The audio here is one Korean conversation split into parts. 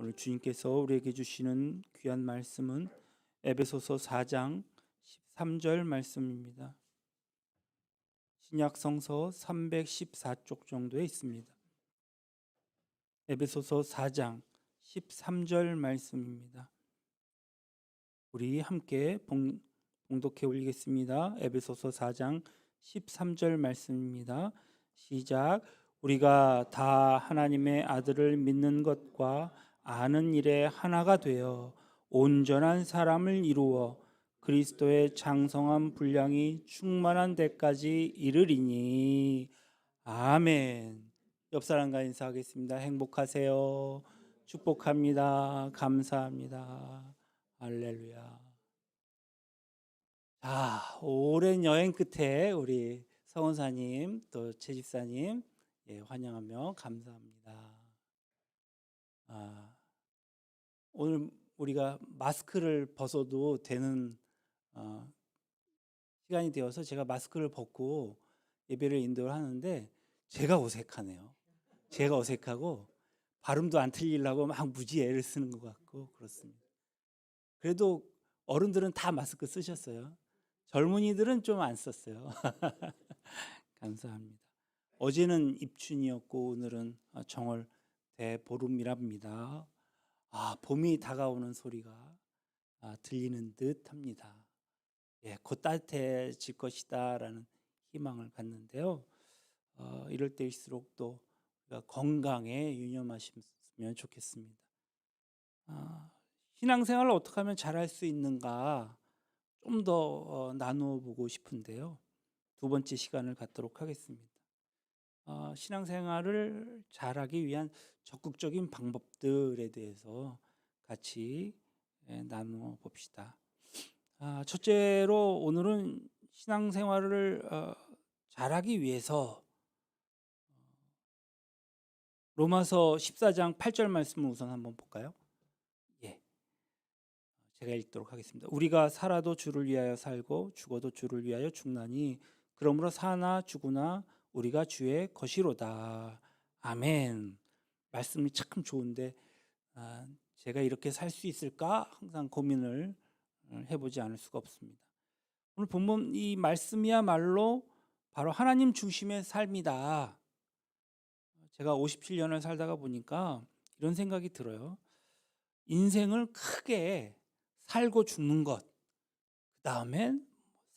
오늘 주님께서 우리에게 주시는 귀한 말씀은 에베소서 4장 13절 말씀입니다. 신약 성서 314쪽 정도에 있습니다. 에베소서 4장 13절 말씀입니다. 우리 함께 봉독해 올리겠습니다. 에베소서 4장 13절 말씀입니다. 시작. 우리가 다 하나님의 아들을 믿는 것과 아는 일에 하나가 되어 온전한 사람을 이루어 그리스도의 장성한 분량이 충만한 데까지 이르리니. 아멘. 옆 사람과 인사하겠습니다. 행복하세요. 축복합니다. 감사합니다. 할렐루야. 자, 오랜 여행 끝에 우리 성원사님 또 최집사님 환영하며 감사합니다. 오늘 우리가 마스크를 벗어도 되는 시간이 되어서 제가 마스크를 벗고 예배를 인도를 하는데 제가 어색하네요. 제가 어색하고 발음도 안 틀리려고 막 무지 애를 쓰는 것 같고 그렇습니다. 그래도 어른들은 다 마스크 쓰셨어요. 젊은이들은 좀 안 썼어요. 감사합니다. 어제는 입춘이었고 오늘은 정월 대보름이랍니다. 봄이 다가오는 소리가 들리는 듯합니다. 곧 따뜻해질 것이다라는 희망을 갖는데요. 이럴 때일수록 또 건강에 유념하시면 좋겠습니다. 신앙생활을 어떻게 하면 잘할 수 있는가 좀 더 나누어 보고 싶은데요. 두 번째 시간을 갖도록 하겠습니다. 신앙생활을 잘하기 위한 적극적인 방법들에 대해서 같이 나누어 봅시다. 첫째로 오늘은 신앙생활을 잘하기 위해서 로마서 14장 8절 말씀을 우선 한번 볼까요? 제가 읽도록 하겠습니다. 우리가 살아도 주를 위하여 살고 죽어도 주를 위하여 죽나니 그러므로 사나 죽으나 우리가 주의 것이로다. 아멘. 말씀이 참 좋은데 제가 이렇게 살 수 있을까 항상 고민을 해보지 않을 수가 없습니다. 오늘 본문 이 말씀이야말로 바로 하나님 중심의 삶이다. 제가 57년을 살다가 보니까 이런 생각이 들어요. 인생을 크게 살고 죽는 것, 그 다음엔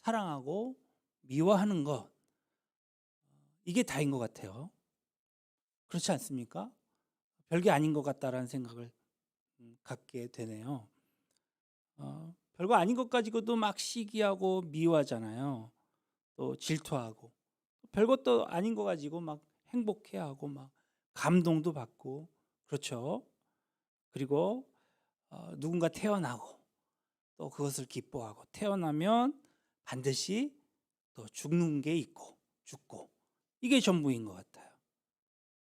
사랑하고 미워하는 것, 이게 다인 것 같아요. 그렇지 않습니까? 별게 아닌 것 같다라는 생각을 갖게 되네요. 별거 아닌 것 가지고도 막 시기하고 미워하잖아요. 또 질투하고 별것도 아닌 거 가지고 막 행복해하고 막 감동도 받고 그렇죠. 그리고 누군가 태어나고 또 그것을 기뻐하고 태어나면 반드시 또 죽는 게 있고 죽고 이게 전부인 것 같아요.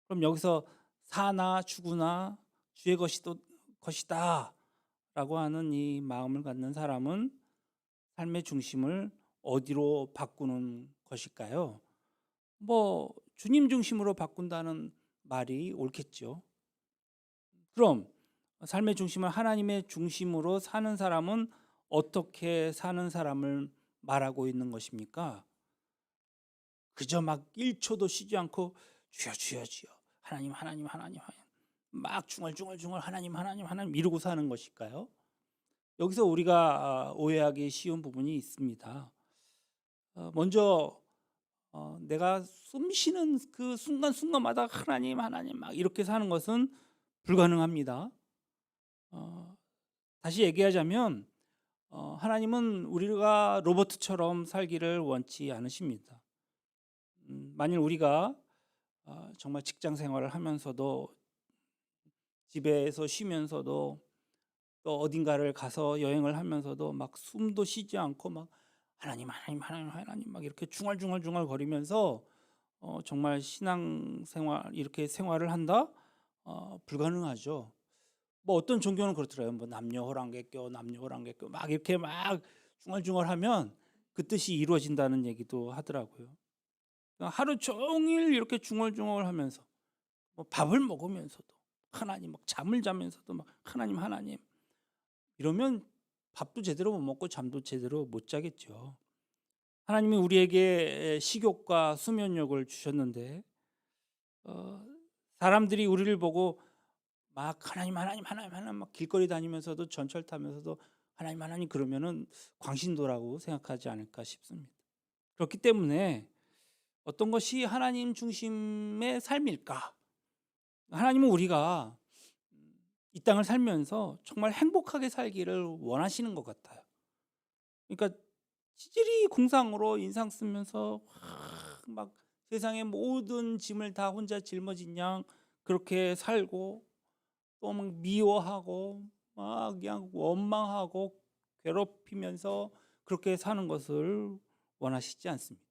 그럼 여기서 사나 죽으나 주의 것이다 라고 하는 이 마음을 갖는 사람은 삶의 중심을 어디로 바꾸는 것일까요? 주님 중심으로 바꾼다는 말이 옳겠죠. 그럼 삶의 중심을 하나님의 중심으로 사는 사람은 어떻게 사는 사람을 말하고 있는 것입니까? 그저 막 1초도 쉬지 않고 주여 주여 주여 하나님 하나님 하나님 막 중얼중얼 하나님 하나님 하나님 이러고 사는 것일까요? 여기서 우리가 오해하기 쉬운 부분이 있습니다. 먼저 내가 숨 쉬는 그 순간순간마다 하나님 하나님 막 이렇게 사는 것은 불가능합니다. 다시 얘기하자면 하나님은 우리가 로봇처럼 살기를 원치 않으십니다. 만일 우리가 정말 직장 생활을 하면서도 집에서 쉬면서도 또 어딘가를 가서 여행을 하면서도 막 숨도 쉬지 않고 막 하나님 하나님 하나님 하나님 막 이렇게 중얼중얼 거리면서 정말 신앙생활 이렇게 생활을 한다? 불가능하죠. 어떤 종교는 그렇더라고요. 남녀 호랑객교 막 이렇게 막 중얼중얼하면 그 뜻이 이루어진다는 얘기도 하더라고요. 하루 종일 이렇게 중얼중얼하면서 밥을 먹으면서도 하나님, 막 잠을 자면서도 막 하나님 하나님 이러면 밥도 제대로 못 먹고 잠도 제대로 못 자겠죠. 하나님이 우리에게 식욕과 수면욕을 주셨는데 어, 사람들이 우리를 보고 막 하나님 하나님 하나님 하나님 막 길거리 다니면서도 전철 타면서도 하나님 하나님 그러면은 광신도라고 생각하지 않을까 싶습니다. 그렇기 때문에 어떤 것이 하나님 중심의 삶일까? 하나님은 우리가 이 땅을 살면서 정말 행복하게 살기를 원하시는 것 같아요. 그러니까 찌질이 궁상으로 인상 쓰면서 막 세상의 모든 짐을 다 혼자 짊어진 양 그렇게 살고 또 막 미워하고 막 그냥 원망하고 괴롭히면서 그렇게 사는 것을 원하시지 않습니다.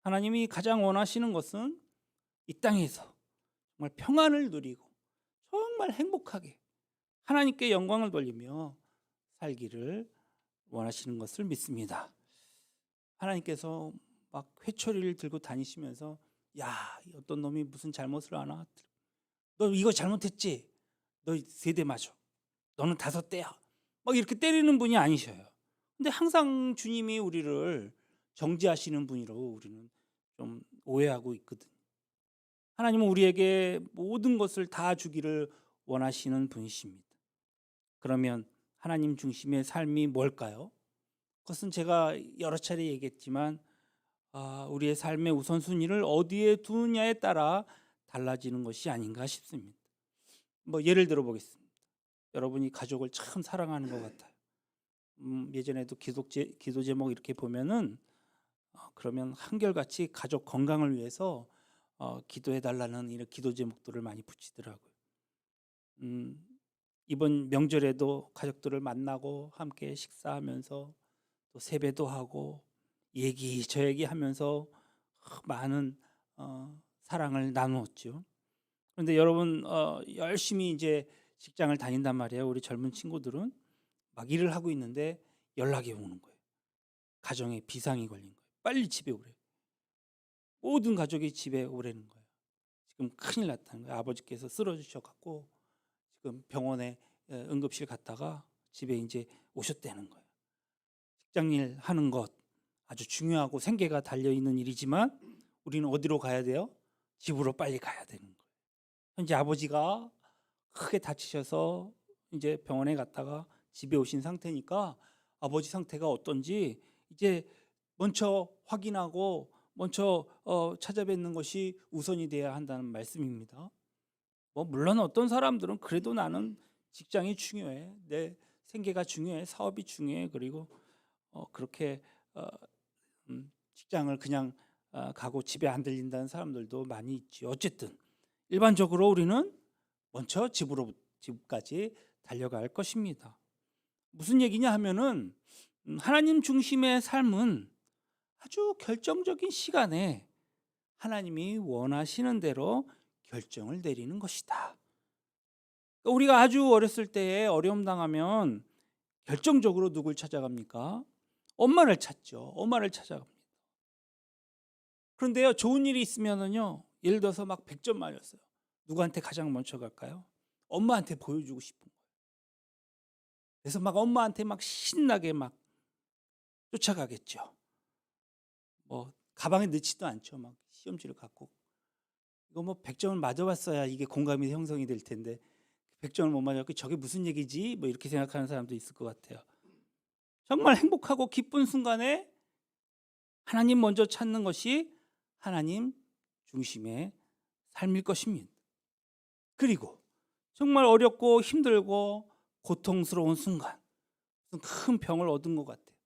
하나님이 가장 원하시는 것은 이 땅에서 정말 평안을 누리고 정말 행복하게 하나님께 영광을 돌리며 살기를 원하시는 것을 믿습니다. 하나님께서 막 회초리를 들고 다니시면서 야, 어떤 놈이 무슨 잘못을 하나? 너 이거 잘못했지? 너 3대 맞아. 너는 5대야. 막 이렇게 때리는 분이 아니셔요. 근데 항상 주님이 우리를 정죄하시는 분이라고 우리는 좀 오해하고 있거든요. 하나님은 우리에게 모든 것을 다 주기를 원하시는 분이십니다. 그러면 하나님 중심의 삶이 뭘까요? 그것은 제가 여러 차례 얘기했지만 우리의 삶의 우선순위를 어디에 두느냐에 따라 달라지는 것이 아닌가 싶습니다. 뭐 예를 들어 보겠습니다. 여러분이 가족을 참 사랑하는 것 같아요. 예전에도 기도 제목 이렇게 보면은 그러면 한결같이 가족 건강을 위해서 기도해 달라는 이런 기도 제목들을 많이 붙이더라고요. 음, 이번 명절에도 가족들을 만나고 함께 식사하면서 또 세배도 하고 얘기 저 얘기하면서 많은 사랑을 나누었죠. 그런데 여러분 열심히 이제 직장을 다닌단 말이에요. 우리 젊은 친구들은 막 일을 하고 있는데 연락이 오는 거예요. 가정에 비상이 걸린 거예요. 빨리 집에 오래. 모든 가족이 집에 오라는 거예요. 지금 큰일 났다는 거예요. 아버지께서 쓰러지셔 갖고 지금 병원에 응급실 갔다가 집에 이제 오셨다는 거예요. 직장일 하는 것 아주 중요하고 생계가 달려 있는 일이지만 우리는 어디로 가야 돼요? 집으로 빨리 가야 되는 거예요. 현재 아버지가 크게 다치셔서 이제 병원에 갔다가 집에 오신 상태니까 아버지 상태가 어떤지 이제 먼저 확인하고 먼저 찾아뵙는 것이 우선이 돼야 한다는 말씀입니다. 뭐 물론 어떤 사람들은 그래도 나는 직장이 중요해, 내 생계가 중요해, 사업이 중요해, 그리고 그렇게 어, 직장을 그냥 가고 집에 안 들린다는 사람들도 많이 있지. 어쨌든 일반적으로 우리는 먼저 집까지 달려갈 것입니다. 무슨 얘기냐 하면은 하나님 중심의 삶은 아주 결정적인 시간에 하나님이 원하시는 대로 결정을 내리는 것이다. 그러니까 우리가 아주 어렸을 때에 어려움 당하면 결정적으로 누굴 찾아갑니까? 엄마를 찾죠. 엄마를 찾아갑니다. 그런데요, 좋은 일이 있으면은요, 예를 들어서 막 100점 맞았어요. 누구한테 가장 먼저 갈까요? 엄마한테 보여주고 싶은 거예요. 그래서 막 엄마한테 막 신나게 막 쫓아가겠죠. 뭐 가방에 넣지도 않죠. 막 시험지를 갖고 이거 뭐 100점을 맞아봤어야 이게 공감이 형성이 될 텐데 100점을 못 맞았고 저게 무슨 얘기지? 뭐 이렇게 생각하는 사람도 있을 것 같아요. 정말 행복하고 기쁜 순간에 하나님 먼저 찾는 것이 하나님 중심의 삶일 것입니다. 그리고 정말 어렵고 힘들고 고통스러운 순간 무슨 큰 병을 얻은 것 같아요.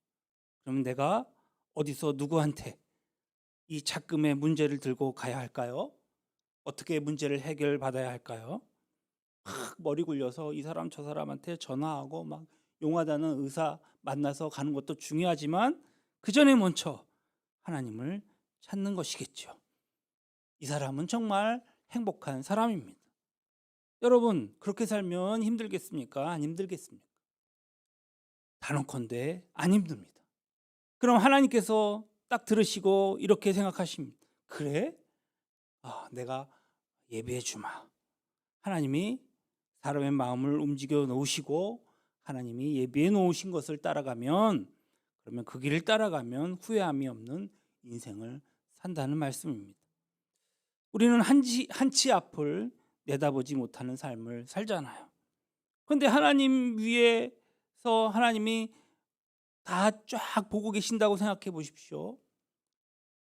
그러면 내가 어디서 누구한테 이 작금의 문제를 들고 가야 할까요? 어떻게 문제를 해결받아야 할까요? 막 머리 굴려서 이 사람 저 사람한테 전화하고 막 용하다는 의사 만나서 가는 것도 중요하지만 그 전에 먼저 하나님을 찾는 것이겠죠. 이 사람은 정말 행복한 사람입니다. 여러분 그렇게 살면 힘들겠습니까? 안 힘들겠습니까? 단언컨대 안 힘듭니다. 그럼 하나님께서 딱 들으시고 이렇게 생각하십니다. 그래? 내가 예배해 주마. 하나님이 사람의 마음을 움직여 놓으시고 하나님이 예비해 놓으신 것을 따라가면, 그러면 그 길을 따라가면 후회함이 없는 인생을 산다는 말씀입니다. 우리는 한치 앞을 내다보지 못하는 삶을 살잖아요. 그런데 하나님 위에서 하나님이 다 쫙 보고 계신다고 생각해 보십시오.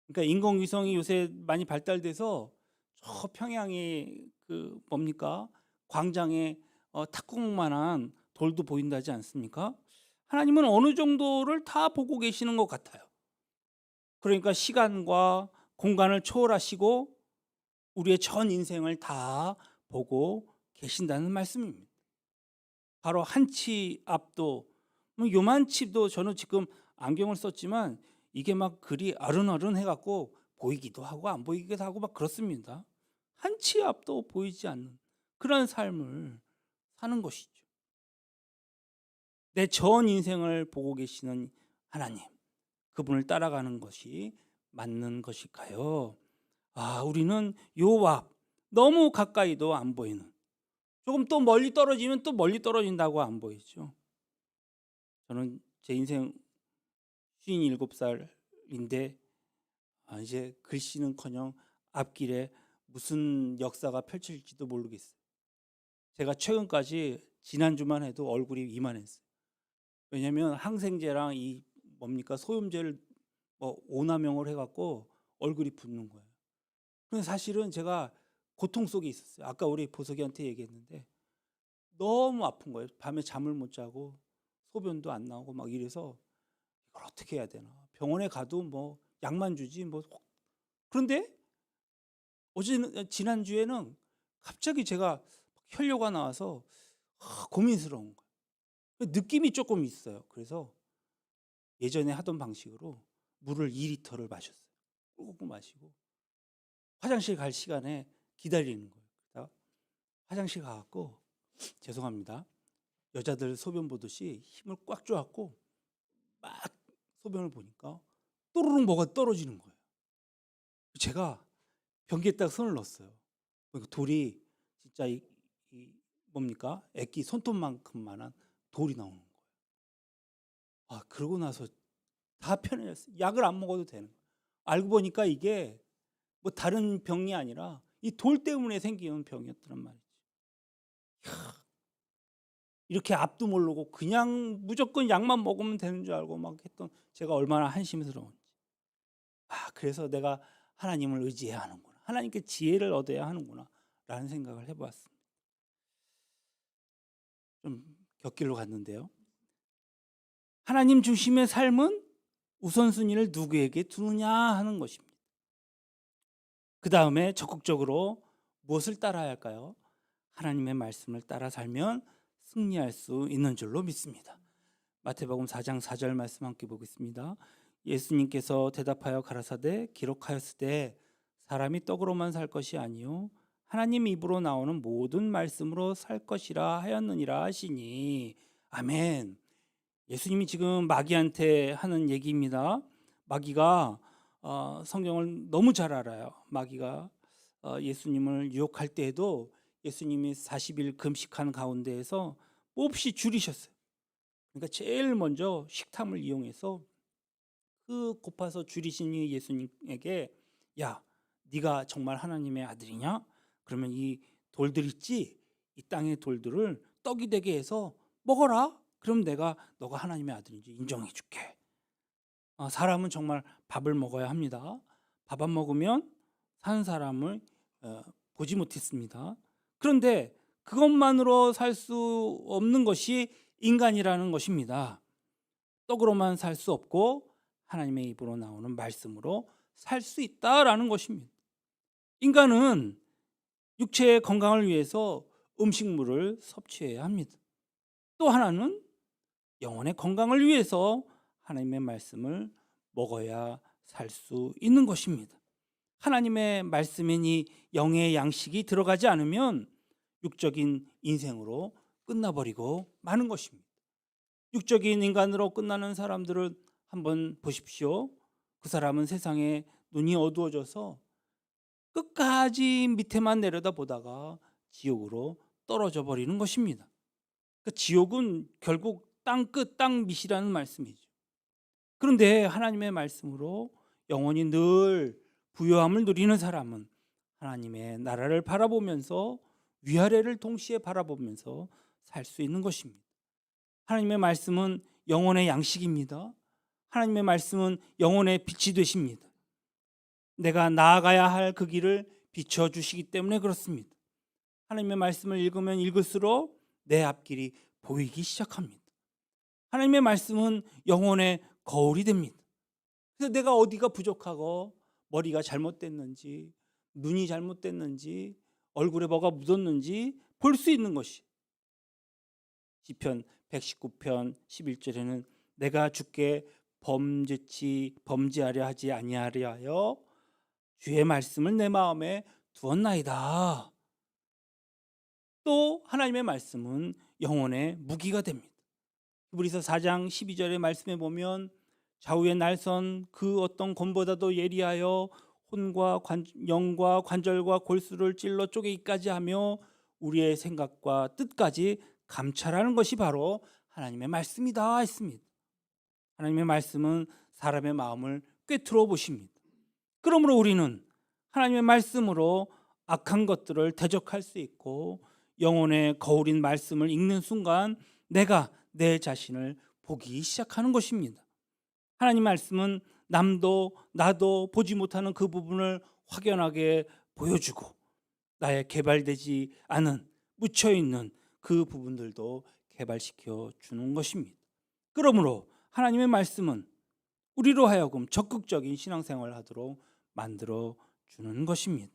그러니까 인공위성이 요새 많이 발달돼서 저 평양의 그 뭡니까? 광장에 탁구공만한 돌도 보인다지 않습니까? 하나님은 어느 정도를 다 보고 계시는 것 같아요. 그러니까 시간과 공간을 초월하시고 우리의 전 인생을 다 보고 계신다는 말씀입니다. 바로 한치 앞도, 요만치도, 저는 지금 안경을 썼지만 이게 막 글이 어른어른 해갖고 보이기도 하고 안 보이기도 하고 막 그렇습니다. 한치 앞도 보이지 않는 그런 삶을 사는 것이죠. 내 전 인생을 보고 계시는 하나님, 그분을 따라가는 것이 맞는 것일까요? 우리는 요 앞, 너무 가까이도 안 보이는, 조금 또 멀리 떨어지면 또 멀리 떨어진다고 안 보이죠. 저는 제 인생 57살인데 이제 글씨는커녕 앞길에 무슨 역사가 펼쳐질지도 모르겠어요. 제가 최근까지 지난주만 해도 얼굴이 이만했어요. 왜냐하면 항생제랑 이 뭡니까 소염제를 오남용을 해갖고 얼굴이 붓는 거예요. 근데 사실은 제가 고통 속에 있었어요. 아까 우리 보석이한테 얘기했는데 너무 아픈 거예요. 밤에 잠을 못 자고 소변도 안 나오고 막 이래서 이걸 어떻게 해야 되나. 병원에 가도 뭐 약만 주지 뭐. 그런데 지난주에는 갑자기 제가 혈뇨가 나와서 고민스러운 거예요. 느낌이 조금 있어요. 그래서 예전에 하던 방식으로 물을 2리터를 마셨어요. 꾹꾹 마시고 화장실 갈 시간에 기다리는 거예요. 그러다가 화장실 가갖고 죄송합니다. 여자들 소변 보듯이 힘을 꽉 줘갖고 막 소변을 보니까 또르륵 뭐가 떨어지는 거예요. 제가 변기에 딱 손을 넣었어요. 돌이 진짜 이 뭡니까? 애기 손톱만큼만한 돌이 나오는 거예요. 그러고 나서 다 편해졌어요. 약을 안 먹어도 되는 거예요. 알고 보니까 이게 뭐 다른 병이 아니라 이 돌 때문에 생기는 병이었단 말이죠. 이렇게 앞도 모르고 그냥 무조건 약만 먹으면 되는 줄 알고 막 했던 제가 얼마나 한심스러운지. 그래서 내가 하나님을 의지해야 하는구나. 하나님께 지혜를 얻어야 하는구나. 라는 생각을 해보았습니다. 좀 곁길로 갔는데요. 하나님 중심의 삶은 우선순위를 누구에게 두느냐 하는 것입니다. 그 다음에 적극적으로 무엇을 따라야 할까요? 하나님의 말씀을 따라 살면 승리할 수 있는 줄로 믿습니다. 마태복음 4장 4절 말씀 함께 보겠습니다. 예수님께서 대답하여 가라사대 기록하였으되 사람이 떡으로만 살 것이 아니요 하나님 입으로 나오는 모든 말씀으로 살 것이라 하였느니라 하시니. 아멘. 예수님이 지금 마귀한테 하는 얘기입니다. 마귀가 성경을 너무 잘 알아요. 마귀가 예수님을 유혹할 때에도 예수님이 40일 금식한 가운데에서 몹시 줄이셨어요. 그러니까 제일 먼저 식탐을 이용해서 그 고파서 줄이신 예수님에게 야, 네가 정말 하나님의 아들이냐? 그러면 이 돌들 있지? 이 땅의 돌들을 떡이 되게 해서 먹어라. 그럼 내가 너가 하나님의 아들인지 인정해 줄게. 사람은 정말 밥을 먹어야 합니다. 밥 안 먹으면 사는 사람을 보지 못했습니다. 그런데 그것만으로 살 수 없는 것이 인간이라는 것입니다. 떡으로만 살 수 없고 하나님의 입으로 나오는 말씀으로 살 수 있다라는 것입니다. 인간은 육체의 건강을 위해서 음식물을 섭취해야 합니다. 또 하나는 영혼의 건강을 위해서 하나님의 말씀을 먹어야 살 수 있는 것입니다. 하나님의 말씀인 이 영의 양식이 들어가지 않으면 육적인 인생으로 끝나버리고 마는 것입니다. 육적인 인간으로 끝나는 사람들을 한번 보십시오. 그 사람은 세상에 눈이 어두워져서 끝까지 밑에만 내려다보다가 지옥으로 떨어져 버리는 것입니다. 그러니까 지옥은 결국 땅끝 땅밑이라는 말씀이죠. 그런데 하나님의 말씀으로 영원히 늘 부요함을 누리는 사람은 하나님의 나라를 바라보면서 위아래를 동시에 바라보면서 살 수 있는 것입니다. 하나님의 말씀은 영혼의 양식입니다. 하나님의 말씀은 영혼의 빛이 되십니다. 내가 나아가야 할 그 길을 비춰주시기 때문에 그렇습니다. 하나님의 말씀을 읽으면 읽을수록 내 앞길이 보이기 시작합니다. 하나님의 말씀은 영혼의 거울이 됩니다. 그래서 내가 어디가 부족하고 머리가 잘못됐는지, 눈이 잘못됐는지, 얼굴에 뭐가 묻었는지 볼 수 있는 것이. 시편 119편 11절에는 내가 주께 범죄하려 하지 아니하려 하여 주의 말씀을 내 마음에 두었나이다. 또 하나님의 말씀은 영혼의 무기가 됩니다. 히브리서 4장 12절의 말씀에 보면 좌우의 날선 그 어떤 검보다도 예리하여 혼과 영과 관절과 골수를 찔러 쪼개기까지 하며 우리의 생각과 뜻까지 감찰하는 것이 바로 하나님의 말씀이다 했습니다. 하나님의 말씀은 사람의 마음을 꿰뚫어 보십니다. 그러므로 우리는 하나님의 말씀으로 악한 것들을 대적할 수 있고 영혼의 거울인 말씀을 읽는 순간 내가 내 자신을 보기 시작하는 것입니다. 하나님 말씀은 남도 나도 보지 못하는 그 부분을 확연하게 보여주고 나의 개발되지 않은 묻혀있는 그 부분들도 개발시켜 주는 것입니다. 그러므로 하나님의 말씀은 우리로 하여금 적극적인 신앙생활을 하도록 만들어 주는 것입니다.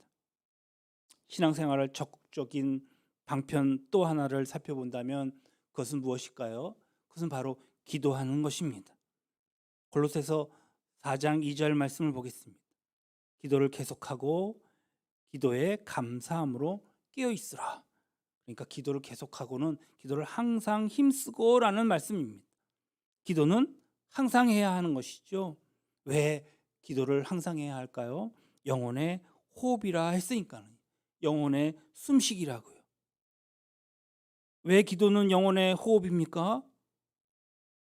신앙생활을 적극적인 방편 또 하나를 살펴본다면 그것은 무엇일까요? 그것은 바로 기도하는 것입니다. 골로새서 4장 2절 말씀을 보겠습니다. 기도를 계속하고 기도에 감사함으로 깨어 있으라. 그러니까 기도를 계속하고는 기도를 항상 힘쓰고라는 말씀입니다. 기도는 항상 해야 하는 것이죠. 왜 기도를 항상 해야 할까요? 영혼의 호흡이라 했으니까요. 영혼의 숨쉬기라고요. 왜 기도는 영혼의 호흡입니까?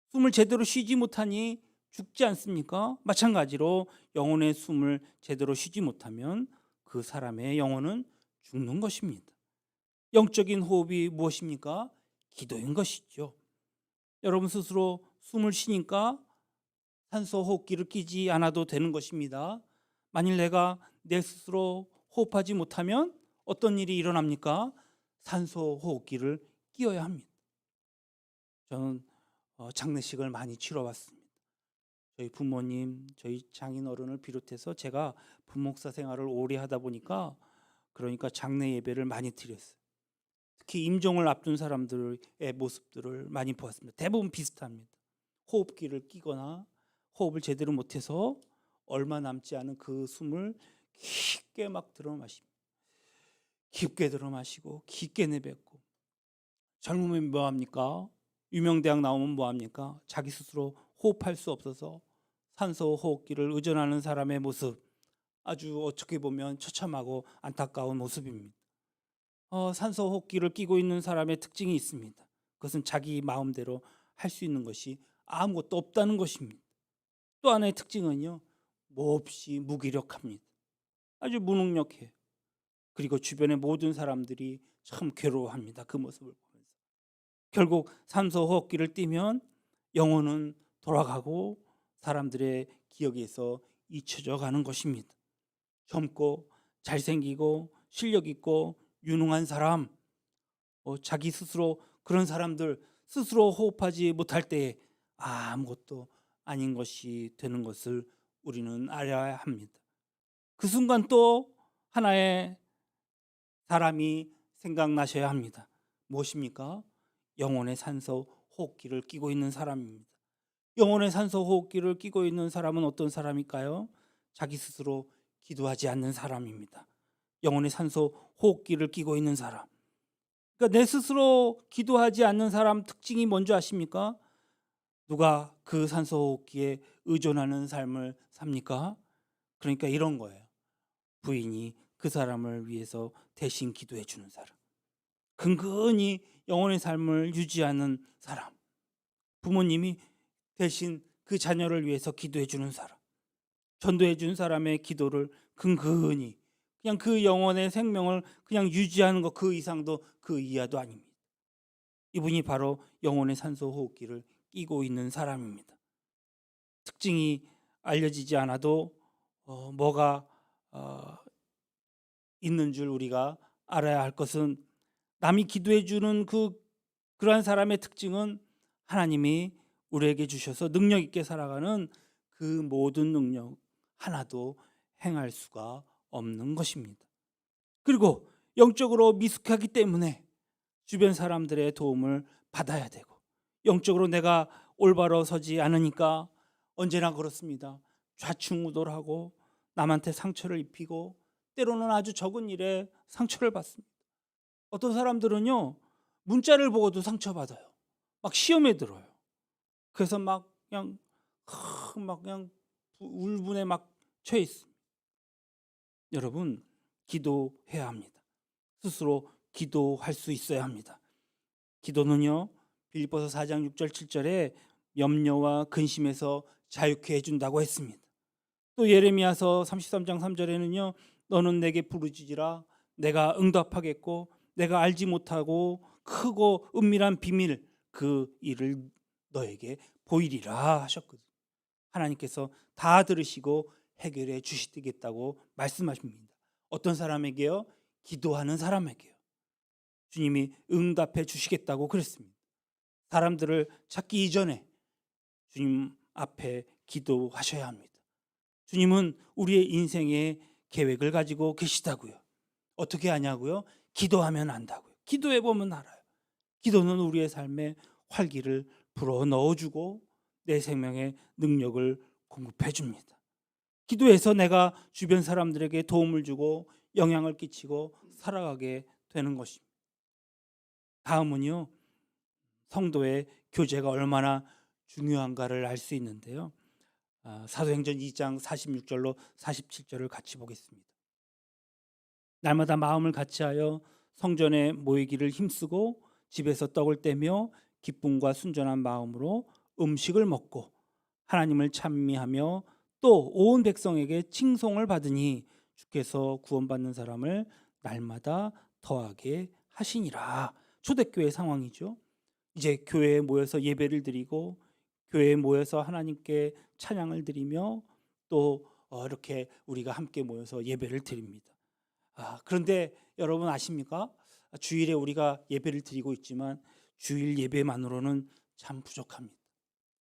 숨을 제대로 쉬지 못하니 죽지 않습니까? 마찬가지로 영혼의 숨을 제대로 쉬지 못하면 그 사람의 영혼은 죽는 것입니다. 영적인 호흡이 무엇입니까? 기도인 것이죠. 여러분 스스로 숨을 쉬니까 산소 호흡기를 끼지 않아도 되는 것입니다. 만일 내가 내 스스로 호흡하지 못하면 어떤 일이 일어납니까? 산소 호흡기를 끼워야 합니다. 저는 장례식을 많이 치러왔습니다. 저희 부모님, 저희 장인어른을 비롯해서 제가 부목사 생활을 오래 하다 보니까 그러니까 장례 예배를 많이 드렸어요. 특히 임종을 앞둔 사람들의 모습들을 많이 보았습니다. 대부분 비슷합니다. 호흡기를 끼거나 호흡을 제대로 못해서 얼마 남지 않은 그 숨을 깊게 막 들어 마십니다. 깊게 들어 마시고 깊게 내뱉고. 젊으면 뭐합니까? 유명대학 나오면 뭐합니까? 자기 스스로 호흡할 수 없어서 산소 호흡기를 의존하는 사람의 모습, 아주 어떻게 보면 처참하고 안타까운 모습입니다. 산소 호흡기를 끼고 있는 사람의 특징이 있습니다. 그것은 자기 마음대로 할 수 있는 것이 아무것도 없다는 것입니다. 또 하나의 특징은요, 몹시 무기력합니다. 아주 무능력해요. 그리고 주변의 모든 사람들이 참 괴로워합니다. 그 모습을 보면서. 결국 산소 호흡기를 띠면 영혼은 돌아가고 사람들의 기억에서 잊혀져 가는 것입니다. 젊고 잘생기고 실력 있고 유능한 사람, 자기 스스로 그런 사람들 스스로 호흡하지 못할 때에 아무것도 아닌 것이 되는 것을 우리는 알아야 합니다. 그 순간 또 하나의 사람이 생각나셔야 합니다. 무엇입니까? 영혼의 산소 호흡기를 끼고 있는 사람입니다. 영혼의 산소 호흡기를 끼고 있는 사람은 어떤 사람일까요? 자기 스스로 기도하지 않는 사람입니다. 영혼의 산소 호흡기를 끼고 있는 사람. 그러니까 내 스스로 기도하지 않는 사람 특징이 뭔지 아십니까? 누가 그 산소 호흡기에 의존하는 삶을 삽니까? 그러니까 이런 거예요. 부인이 그 사람을 위해서 대신 기도해 주는 사람. 근근히 영혼의 삶을 유지하는 사람, 부모님이 대신 그 자녀를 위해서 기도해 주는 사람, 전도해 준 사람의 기도를 근근히 그냥 그 영혼의 생명을 그냥 유지하는 것, 그 이상도 그 이하도 아닙니다. 이분이 바로 영혼의 산소 호흡기를 끼고 있는 사람입니다. 특징이 알려지지 않아도 뭐가 어, 있는 줄 우리가 알아야 할 것은, 남이 기도해 주는 그러한 사람의 특징은 하나님이 우리에게 주셔서 능력 있게 살아가는 그 모든 능력 하나도 행할 수가 없는 것입니다. 그리고 영적으로 미숙하기 때문에 주변 사람들의 도움을 받아야 되고, 영적으로 내가 올바로 서지 않으니까 언제나 그렇습니다. 좌충우돌하고 남한테 상처를 입히고 때로는 아주 적은 일에 상처를 받습니다. 어떤 사람들은요, 문자를 보고도 상처받아요. 막 시험에 들어요. 그래서 막 그냥 울분에 막 처해 있습니다. 여러분, 기도해야 합니다. 스스로 기도할 수 있어야 합니다. 기도는요, 빌립보서 4장 6절 7절에 염려와 근심에서 자유케 해준다고 했습니다. 또 예레미야서 33장 3절에는요, 너는 내게 부르짖으라 내가 응답하겠고 내가 알지 못하고 크고 은밀한 비밀 그 일을 너에게 보이리라 하셨거든요. 하나님께서 다 들으시고 해결해 주시겠다고 말씀하십니다. 어떤 사람에게요? 기도하는 사람에게요. 주님이 응답해 주시겠다고 그랬습니다. 사람들을 찾기 이전에 주님 앞에 기도하셔야 합니다. 주님은 우리의 인생의 계획을 가지고 계시다고요. 어떻게 하냐고요? 기도하면 안다고요. 기도해 보면 알아요. 기도는 우리의 삶에 활기를 불어 넣어주고 내 생명의 능력을 공급해 줍니다. 기도해서 내가 주변 사람들에게 도움을 주고 영향을 끼치고 살아가게 되는 것입니다. 다음은요, 성도의 교제가 얼마나 중요한가를 알 수 있는데요. 사도행전 2장 46절로 47절을 같이 보겠습니다. 날마다 마음을 같이하여 성전에 모이기를 힘쓰고 집에서 떡을 떼며 기쁨과 순전한 마음으로 음식을 먹고 하나님을 찬미하며 또 온 백성에게 칭송을 받으니 주께서 구원받는 사람을 날마다 더하게 하시니라. 초대교회 상황이죠. 이제 교회에 모여서 예배를 드리고 교회에 모여서 하나님께 찬양을 드리며 또 이렇게 우리가 함께 모여서 예배를 드립니다. 그런데 여러분 아십니까? 주일에 우리가 예배를 드리고 있지만 주일 예배만으로는 참 부족합니다.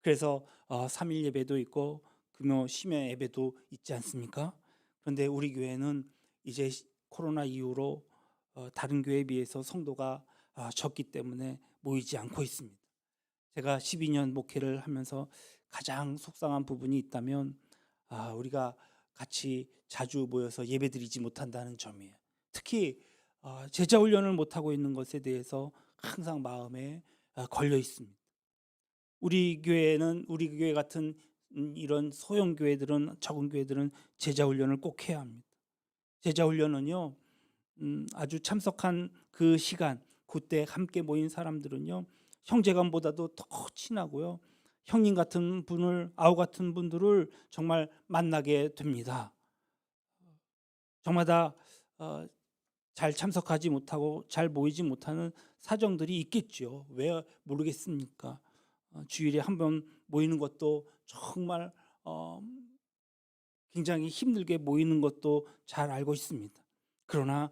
그래서 3일 예배도 있고 금요 심야 예배도 있지 않습니까? 그런데 우리 교회는 이제 코로나 이후로 다른 교회에 비해서 성도가 적기 때문에 모이지 않고 있습니다. 제가 12년 목회를 하면서 가장 속상한 부분이 있다면 우리가 같이 자주 모여서 예배드리지 못한다는 점이에요. 특히 제자 훈련을 못하고 있는 것에 대해서 항상 마음에 걸려 있습니다. 우리 교회 같은 이런 소형 교회들은, 적은 교회들은 제자 훈련을 꼭 해야 합니다. 제자 훈련은요, 아주 참석한 그 시간, 그때 함께 모인 사람들은요, 형제간보다도 더 친하고요, 형님 같은 분을, 아우 같은 분들을 정말 만나게 됩니다. 저마다 잘 참석하지 못하고 잘 모이지 못하는 사정들이 있겠죠. 왜 모르겠습니까? 주일에 한 번 모이는 것도 정말 굉장히 힘들게 모이는 것도 잘 알고 있습니다. 그러나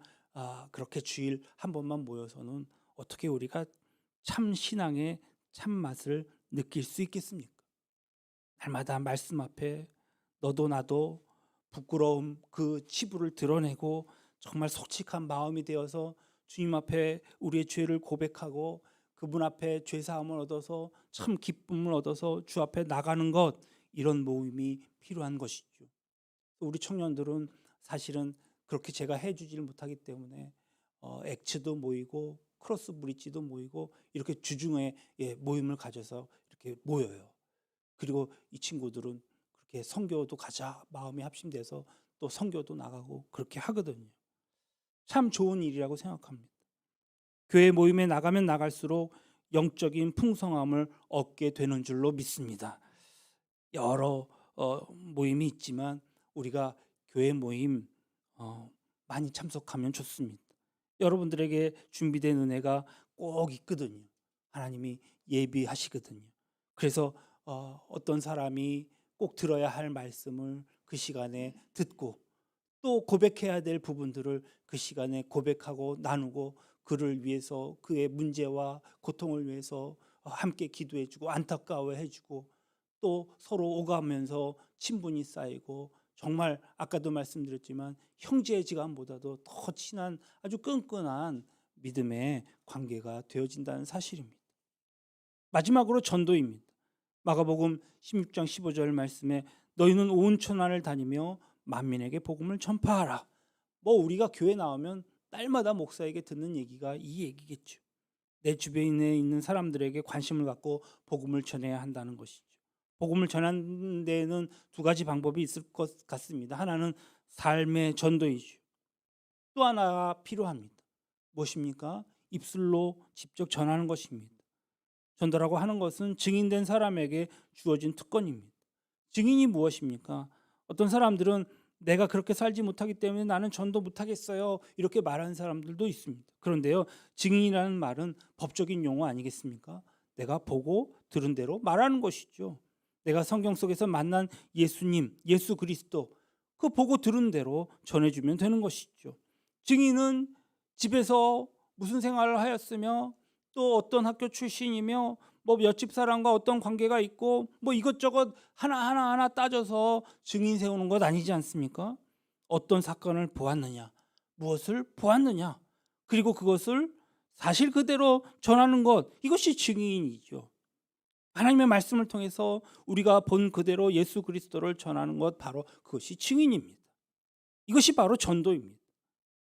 그렇게 주일 한 번만 모여서는 어떻게 우리가 참 신앙의 참 맛을 느낄 수 있겠습니까? 날마다 말씀 앞에 너도 나도 부끄러움 그 치부를 드러내고 정말 솔직한 마음이 되어서 주님 앞에 우리의 죄를 고백하고 그분 앞에 죄 사함을 얻어서 참 기쁨을 얻어서 주 앞에 나가는 것, 이런 모임이 필요한 것이죠. 우리 청년들은 사실은 그렇게 제가 해주지를 못하기 때문에 엑츠도 모이고 크로스 브릿지도 모이고 이렇게 주중에 모임을 가져서 이렇게 모여요. 그리고 이 친구들은 그렇게 선교도 가자 마음이 합심돼서 또 선교도 나가고 그렇게 하거든요. 참 좋은 일이라고 생각합니다. 교회 모임에 나가면 나갈수록 영적인 풍성함을 얻게 되는 줄로 믿습니다. 여러 모임이 있지만 우리가 교회 모임 많이 참석하면 좋습니다. 여러분들에게 준비된 은혜가 꼭 있거든요. 하나님이 예비하시거든요. 그래서 어떤 사람이 꼭 들어야 할 말씀을 그 시간에 듣고 또 고백해야 될 부분들을 그 시간에 고백하고 나누고 그를 위해서 그의 문제와 고통을 위해서 함께 기도해주고 안타까워해주고 또 서로 오가면서 친분이 쌓이고 정말 아까도 말씀드렸지만 형제지간보다도 더 친한 아주 끈끈한 믿음의 관계가 되어진다는 사실입니다. 마지막으로 전도입니다. 마가복음 16장 15절 말씀에 너희는 온 천하를 다니며 만민에게 복음을 전파하라. 우리가 교회 나오면 날마다 목사에게 듣는 얘기가 이 얘기겠죠. 내 주변에 있는 사람들에게 관심을 갖고 복음을 전해야 한다는 것이죠. 복음을 전하는 데에는 두 가지 방법이 있을 것 같습니다. 하나는 삶의 전도이죠. 또 하나가 필요합니다. 무엇입니까? 입술로 직접 전하는 것입니다. 전도라고 하는 것은 증인된 사람에게 주어진 특권입니다. 증인이 무엇입니까? 어떤 사람들은 내가 그렇게 살지 못하기 때문에 나는 전도 못하겠어요, 이렇게 말하는 사람들도 있습니다. 그런데요, 증인이라는 말은 법적인 용어 아니겠습니까? 내가 보고 들은 대로 말하는 것이죠. 내가 성경 속에서 만난 예수님, 예수 그리스도 그 보고 들은 대로 전해주면 되는 것이죠. 증인은 집에서 무슨 생활을 하였으며 또 어떤 학교 출신이며 옆집 사람과 어떤 관계가 있고 이것저것 하나하나 따져서 증인 세우는 것 아니지 않습니까? 어떤 사건을 보았느냐, 무엇을 보았느냐, 그리고 그것을 사실 그대로 전하는 것, 이것이 증인이죠. 하나님의 말씀을 통해서 우리가 본 그대로 예수 그리스도를 전하는 것, 바로 그것이 증인입니다. 이것이 바로 전도입니다.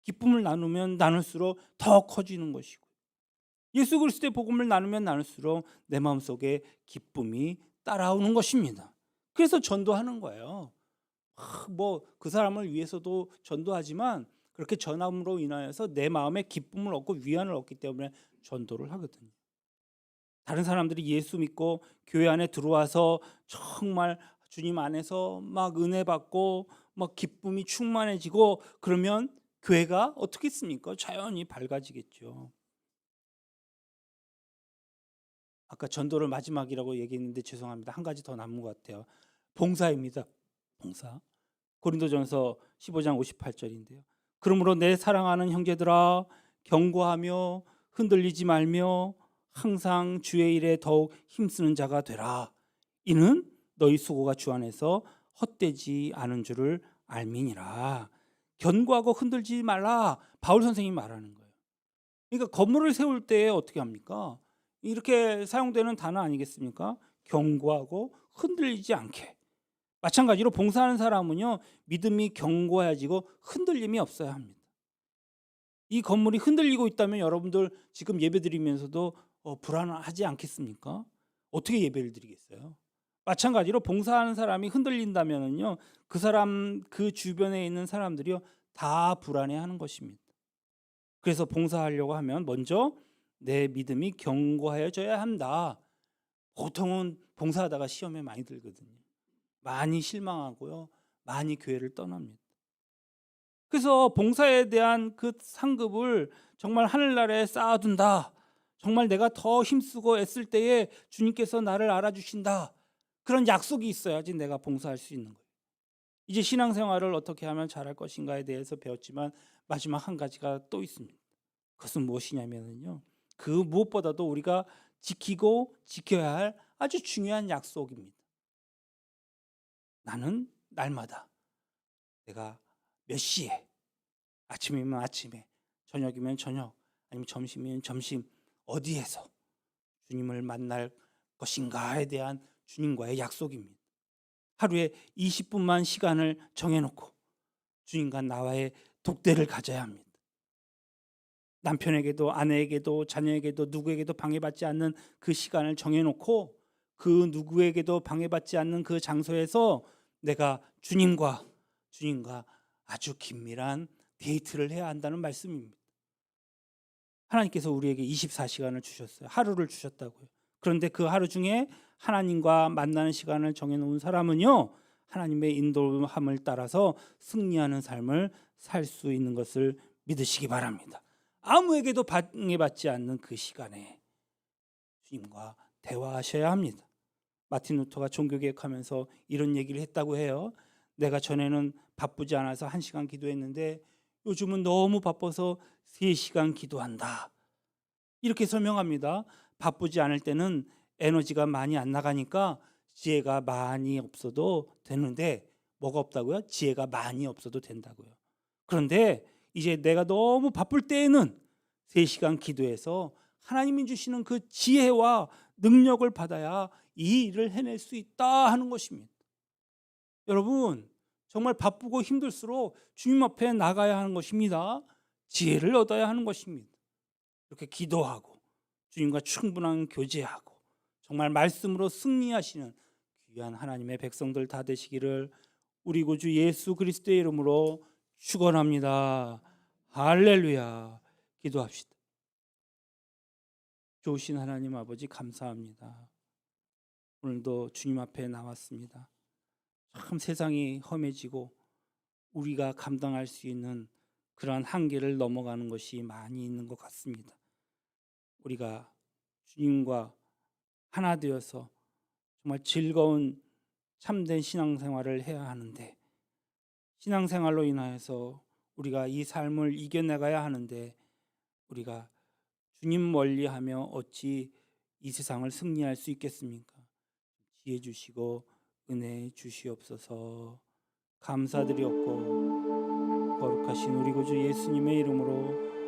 기쁨을 나누면 나눌수록 더 커지는 것이고, 예수 그리스도의 복음을 나누면 나눌수록 내 마음속에 기쁨이 따라오는 것입니다. 그래서 전도하는 거예요. 그 사람을 위해서도 전도하지만 그렇게 전함으로 인하여서 내 마음에 기쁨을 얻고 위안을 얻기 때문에 전도를 하거든요. 다른 사람들이 예수 믿고 교회 안에 들어와서 정말 주님 안에서 막 은혜 받고 막 기쁨이 충만해지고 그러면 교회가 어떻겠습니까? 자연히 밝아지겠죠. 아까 전도를 마지막이라고 얘기했는데 죄송합니다. 한 가지 더 남은 것 같아요. 봉사입니다. 봉사. 고린도전서 15장 58절인데요. 그러므로 내 사랑하는 형제들아, 경고하며 흔들리지 말며 항상 주의 일에 더욱 힘쓰는 자가 되라. 이는 너희 수고가 주 안에서 헛되지 않은 줄을 알미니라. 견고하고 흔들지 말라. 바울 선생님이 말하는 거예요. 그러니까 건물을 세울 때 어떻게 합니까? 이렇게 사용되는 단어 아니겠습니까? 견고하고 흔들리지 않게. 마찬가지로 봉사하는 사람은요, 믿음이 견고해지고 흔들림이 없어야 합니다. 이 건물이 흔들리고 있다면 여러분들 지금 예배드리면서도 불안하지 않겠습니까? 어떻게 예배를 드리겠어요? 마찬가지로 봉사하는 사람이 흔들린다면요, 그 사람 그 주변에 있는 사람들이요 다 불안해하는 것입니다. 그래서 봉사하려고 하면 먼저 내 믿음이 견고해져야 한다. 보통은 봉사하다가 시험에 많이 들거든요. 많이 실망하고요, 많이 교회를 떠납니다. 그래서 봉사에 대한 그 상급을 정말 하늘나라에 쌓아둔다. 정말 내가 더 힘쓰고 애쓸 때에 주님께서 나를 알아주신다. 그런 약속이 있어야지 내가 봉사할 수 있는 거예요. 이제 신앙생활을 어떻게 하면 잘할 것인가에 대해서 배웠지만 마지막 한 가지가 또 있습니다. 그것은 무엇이냐면요, 그 무엇보다도 우리가 지키고 지켜야 할 아주 중요한 약속입니다. 나는 날마다 내가 몇 시에, 아침이면 아침에, 저녁이면 저녁, 아니면 점심이면 점심, 어디에서 주님을 만날 것인가에 대한 주님과의 약속입니다. 하루에 20분만 시간을 정해놓고 주님과 나와의 독대를 가져야 합니다. 남편에게도 아내에게도 자녀에게도 누구에게도 방해받지 않는 그 시간을 정해놓고 그 누구에게도 방해받지 않는 그 장소에서 내가 주님과 아주 긴밀한 데이트를 해야 한다는 말씀입니다. 하나님께서 우리에게 24시간을 주셨어요. 하루를 주셨다고요. 그런데 그 하루 중에 하나님과 만나는 시간을 정해놓은 사람은요, 하나님의 인도함을 따라서 승리하는 삶을 살 수 있는 것을 믿으시기 바랍니다. 아무에게도 방해받지 않는 그 시간에 주님과 대화하셔야 합니다. 마틴 루터가 종교개혁하면서 이런 얘기를 했다고 해요. 내가 전에는 바쁘지 않아서 1시간 기도했는데 요즘은 너무 바빠서 3시간 기도한다. 이렇게 설명합니다. 바쁘지 않을 때는 에너지가 많이 안 나가니까 지혜가 많이 없어도 되는데, 뭐가 없다고요? 지혜가 많이 없어도 된다고요. 그런데 이제 내가 너무 바쁠 때에는 3시간 기도해서 하나님이 주시는 그 지혜와 능력을 받아야 이 일을 해낼 수 있다 하는 것입니다. 여러분, 정말 바쁘고 힘들수록 주님 앞에 나가야 하는 것입니다. 지혜를 얻어야 하는 것입니다. 이렇게 기도하고 주님과 충분한 교제하고 정말 말씀으로 승리하시는 귀한 하나님의 백성들 다 되시기를 우리 구주 예수 그리스도의 이름으로 축원합니다. 할렐루야. 기도합시다. 좋으신 하나님 아버지, 감사합니다. 오늘도 주님 앞에 나왔습니다. 참 세상이 험해지고 우리가 감당할 수 있는 그러한 한계를 넘어가는 것이 많이 있는 것 같습니다. 우리가 주님과 하나 되어서 정말 즐거운 참된 신앙생활을 해야 하는데, 신앙생활로 인하여서 우리가 이 삶을 이겨나가야 하는데 우리가 주님 멀리하며 어찌 이 세상을 승리할 수 있겠습니까? 지혜 주시고 은혜 주시옵소서. 감사드리옵고 거룩하신 우리 구주 예수님의 이름으로